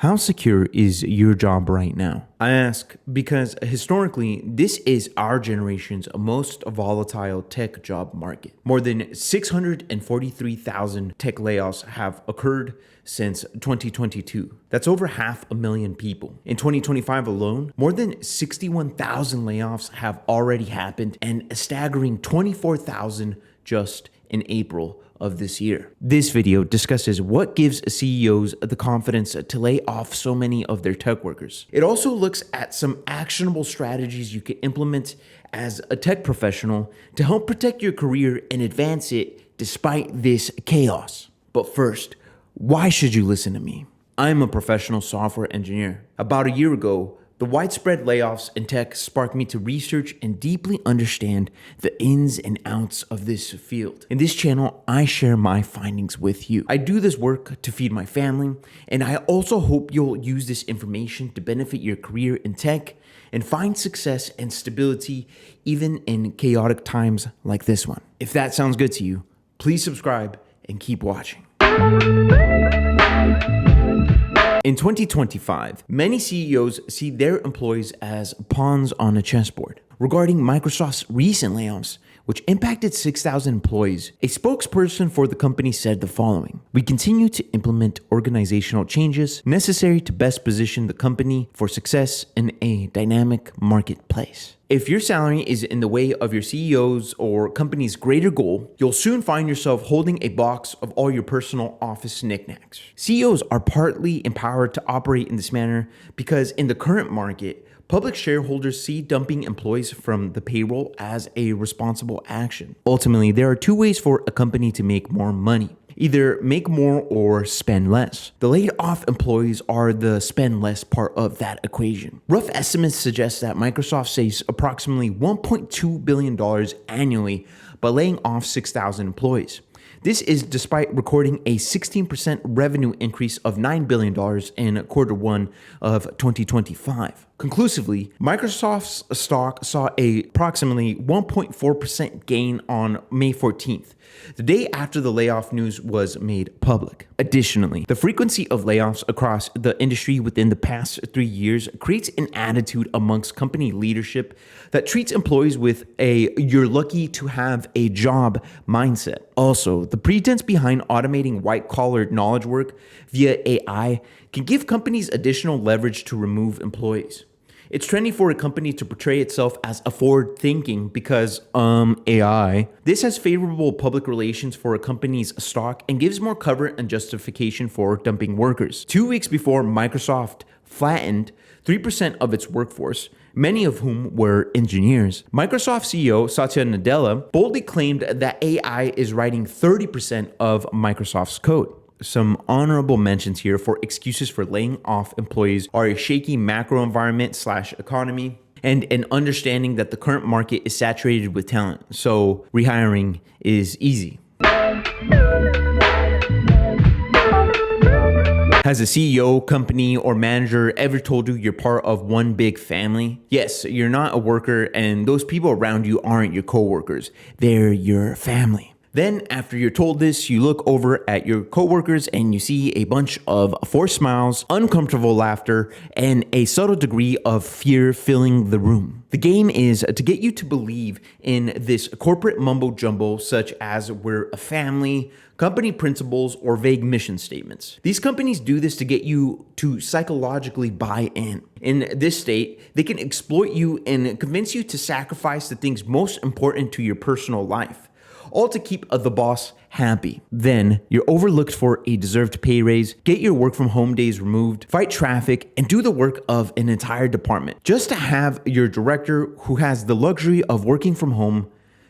How secure is your job right now? I ask because historically, this is our generation's most volatile tech job market. More than 643,000 tech layoffs have occurred since 2022. That's over 500,000 people. In 2025 alone, more than 61,000 layoffs have already happened, and a staggering 24,000 just in April of this year. This video discusses what gives CEOs the confidence to lay off so many of their tech workers. It also looks at some actionable strategies you can implement as a tech professional to help protect your career and advance it despite this chaos. But first, why should you listen to me? I'm a professional software engineer. About a year ago, the widespread layoffs in tech sparked me to research and deeply understand the ins and outs of this field. In this channel, I share my findings with you. I do this work to feed my family, and I also hope you'll use this information to benefit your career in tech and find success and stability even in chaotic times like this one. If that sounds good to you, please subscribe and keep watching. In 2025, many CEOs see their employees as pawns on a chessboard. Regarding Microsoft's recent layoffs, which impacted 6,000 employees, a spokesperson for the company said the following: "We continue to implement organizational changes necessary to best position the company for success in a dynamic marketplace." If your salary is in the way of your CEO's or company's greater goal, you'll soon find yourself holding a box of all your personal office knickknacks. CEOs are partly empowered to operate in this manner because in the current market, public shareholders see dumping employees from the payroll as a responsible action. Ultimately, there are two ways for a company to make more money: either make more or spend less. The laid off employees are the spend less part of that equation. Rough estimates suggest that Microsoft saves approximately $1.2 billion annually by laying off 6,000 employees. This is despite recording a 16% revenue increase of $9 billion in quarter one of 2025. Conclusively, Microsoft's stock saw a approximately 1.4% gain on May 14th, the day after the layoff news was made public. Additionally, the frequency of layoffs across the industry within the past 3 years creates an attitude amongst company leadership that treats employees with a "you're lucky to have a job" mindset. Also, the pretense behind automating white-collar knowledge work via AI can give companies additional leverage to remove employees. It's trendy for a company to portray itself as a forward-thinking because, AI. This has favorable public relations for a company's stock and gives more cover and justification for dumping workers. 2 weeks before Microsoft flattened 3% of its workforce, many of whom were engineers, Microsoft CEO Satya Nadella boldly claimed that AI is writing 30% of Microsoft's code. Some honorable mentions here for excuses for laying off employees are a shaky macro environment/economy and an understanding that the current market is saturated with talent, so rehiring is easy. Has a CEO, company, or manager ever told you you're part of one big family? Yes, you're not a worker, and those people around you aren't your coworkers. They're your family. Then, after you're told this, you look over at your coworkers and you see a bunch of forced smiles, uncomfortable laughter, and a subtle degree of fear filling the room. The game is to get you to believe in this corporate mumbo jumbo, such as we're a family, company principles, or vague mission statements. These companies do this to get you to psychologically buy in. In this state, they can exploit you and convince you to sacrifice the things most important to your personal life, all to keep the boss happy. Then you're overlooked for a deserved pay raise, get your work from home days removed, fight traffic, and do the work of an entire department, just to have your director, who has the luxury of working from home,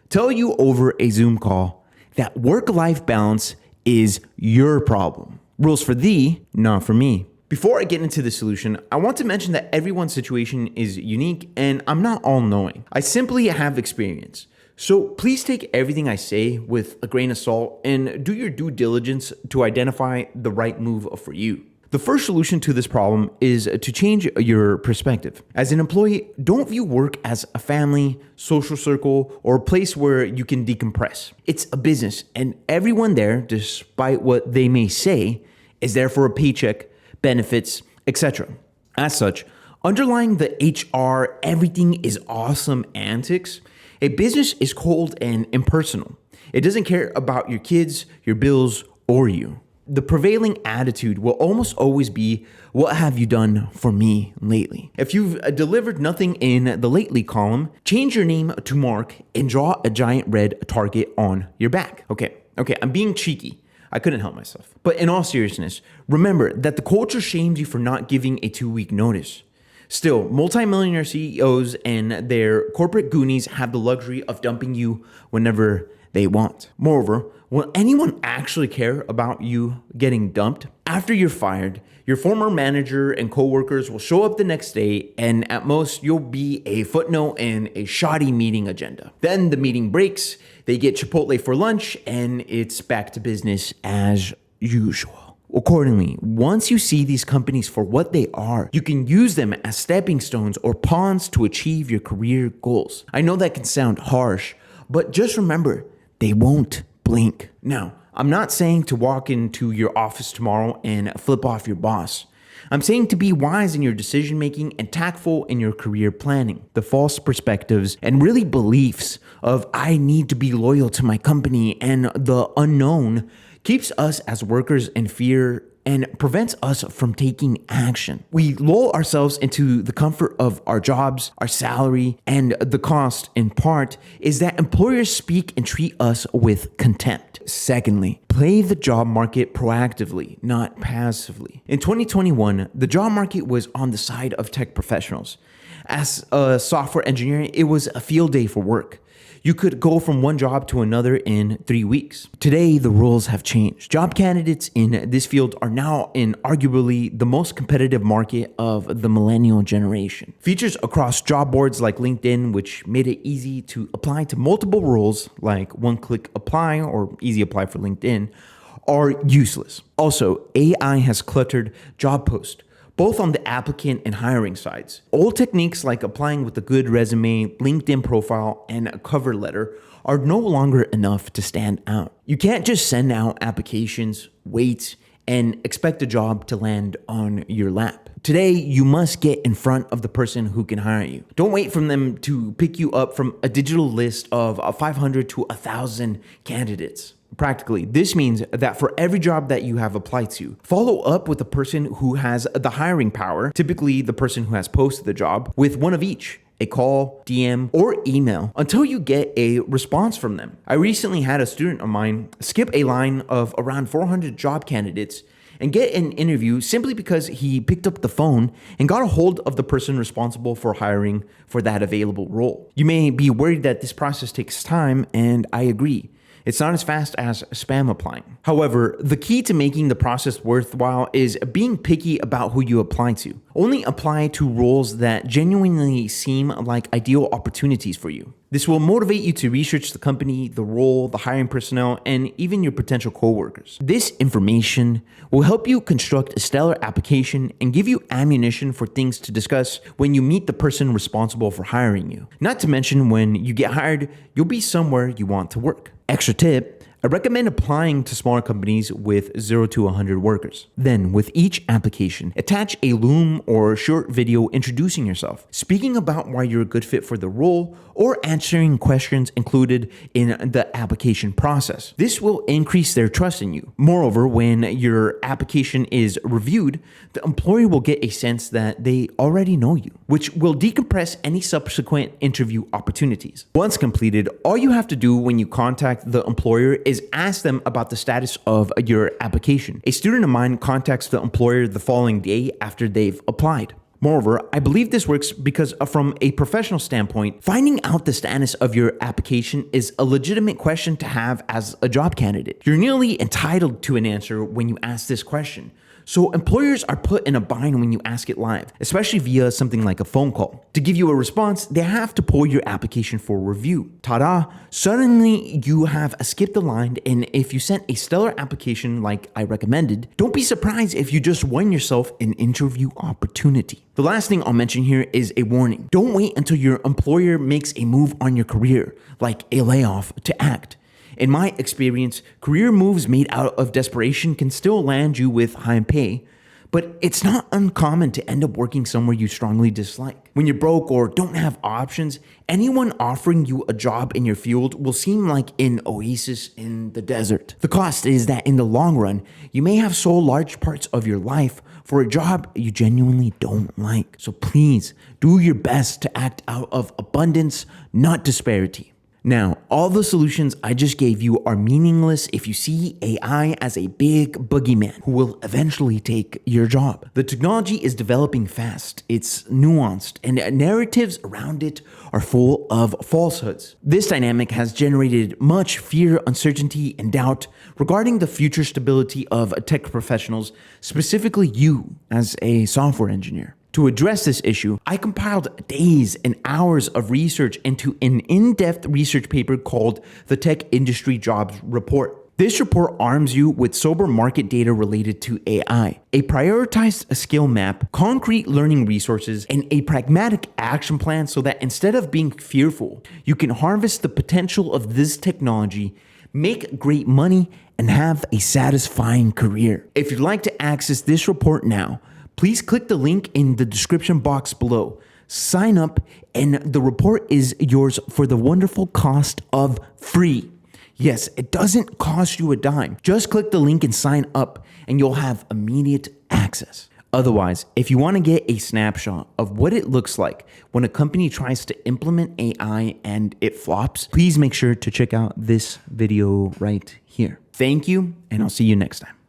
tell you over a Zoom call that work-life balance is your problem. Rules for thee, not for me. Before I get into the solution, I want to mention that everyone's situation is unique and I'm not all-knowing. I simply have experience. So please take everything I say with a grain of salt and do your due diligence to identify the right move for you. The first solution to this problem is to change your perspective. As an employee, don't view work as a family, social circle, or a place where you can decompress. It's a business, and everyone there, despite what they may say, is there for a paycheck, benefits, etc. As such, underlying the HR everything is awesome antics, a business is cold and impersonal. It doesn't care about your kids, your bills, or you. The prevailing attitude will almost always be, what have you done for me lately? If you've delivered nothing in the lately column, change your name to Mark and draw a giant red target on your back. Okay, I'm being cheeky. I couldn't help myself. But in all seriousness, remember that the culture shames you for not giving a 2-week notice. Still, multimillionaire CEOs and their corporate goonies have the luxury of dumping you whenever they want. Moreover, will anyone actually care about you getting dumped? After you're fired, your former manager and coworkers will show up the next day, and at most, you'll be a footnote in a shoddy meeting agenda. Then the meeting breaks, they get Chipotle for lunch, and it's back to business as usual. Accordingly, once you see these companies for what they are, you can use them as stepping stones or pawns to achieve your career goals. I know that can sound harsh, but just remember, they won't blink. Now, I'm not saying to walk into your office tomorrow and flip off your boss. I'm saying to be wise in your decision making and tactful in your career planning. The false perspectives and really beliefs of I need to be loyal to my company and the unknown keeps us as workers in fear and prevents us from taking action. We lull ourselves into the comfort of our jobs, our salary, and the cost, in part, is that employers speak and treat us with contempt. Secondly, play the job market proactively, not passively. In 2021, the job market was on the side of tech professionals. As a software engineer, it was a field day for work. You could go from one job to another in 3 weeks. Today, the rules have changed. Job candidates in this field are now in arguably the most competitive market of the millennial generation. Features across job boards like LinkedIn, which made it easy to apply to multiple roles like one-click apply or easy apply for LinkedIn, are useless. Also, AI has cluttered job posts, both on the applicant and hiring sides. Old techniques like applying with a good resume, LinkedIn profile, and a cover letter are no longer enough to stand out. You can't just send out applications, wait, and expect a job to land on your lap. Today, you must get in front of the person who can hire you. Don't wait for them to pick you up from a digital list of 500 to 1,000 candidates. Practically, this means that for every job that you have applied to, follow up with the person who has the hiring power, typically the person who has posted the job, with one of each. A call, DM, or email until you get a response from them. I recently had a student of mine skip a line of around 400 job candidates and get an interview simply because he picked up the phone and got a hold of the person responsible for hiring for that available role. You may be worried that this process takes time, and I agree. It's not as fast as spam applying. However, the key to making the process worthwhile is being picky about who you apply to. Only apply to roles that genuinely seem like ideal opportunities for you. This will motivate you to research the company, the role, the hiring personnel, and even your potential coworkers. This information will help you construct a stellar application and give you ammunition for things to discuss when you meet the person responsible for hiring you. Not to mention, when you get hired, you'll be somewhere you want to work. Extra tip, I recommend applying to smaller companies with 0 to 100 workers. Then, with each application, attach a Loom or short video introducing yourself, speaking about why you're a good fit for the role, or answering questions included in the application process. This will increase their trust in you. Moreover, when your application is reviewed, the employer will get a sense that they already know you, which will decompress any subsequent interview opportunities. Once completed, all you have to do when you contact the employer is ask them about the status of your application. A student of mine contacts the employer the following day after they've applied. Moreover, I believe this works because from a professional standpoint, finding out the status of your application is a legitimate question to have as a job candidate. You're nearly entitled to an answer when you ask this question. So employers are put in a bind when you ask it live, especially via something like a phone call. To give you a response, they have to pull your application for review. Ta-da! Suddenly you have skipped the line, and if you sent a stellar application like I recommended, don't be surprised if you just won yourself an interview opportunity. The last thing I'll mention here is a warning. Don't wait until your employer makes a move on your career, like a layoff, to act. In my experience, career moves made out of desperation can still land you with high pay, But it's not uncommon to end up working somewhere you strongly dislike. When you're broke or don't have options, anyone offering you a job in your field will seem like an oasis in the desert. The cost is that in the long run, you may have sold large parts of your life for a job you genuinely don't like. So please do your best to act out of abundance, not disparity. Now, all the solutions I just gave you are meaningless if you see AI as a big boogeyman who will eventually take your job. The technology is developing fast, it's nuanced, and narratives around it are full of falsehoods. This dynamic has generated much fear, uncertainty, and doubt regarding the future stability of tech professionals, specifically you as a software engineer. To address this issue, I compiled days and hours of research into an in-depth research paper called the Tech Industry Jobs Report. This report arms you with sober market data related to AI, a prioritized skill map, concrete learning resources, and a pragmatic action plan so that instead of being fearful, you can harvest the potential of this technology, make great money, and have a satisfying career. If you'd like to access this report now, please click the link in the description box below. Sign up, and the report is yours for the wonderful cost of free. Yes, it doesn't cost you a dime. Just click the link and sign up, and you'll have immediate access. Otherwise, if you want to get a snapshot of what it looks like when a company tries to implement AI and it flops, please make sure to check out this video right here. Thank you, and I'll see you next time.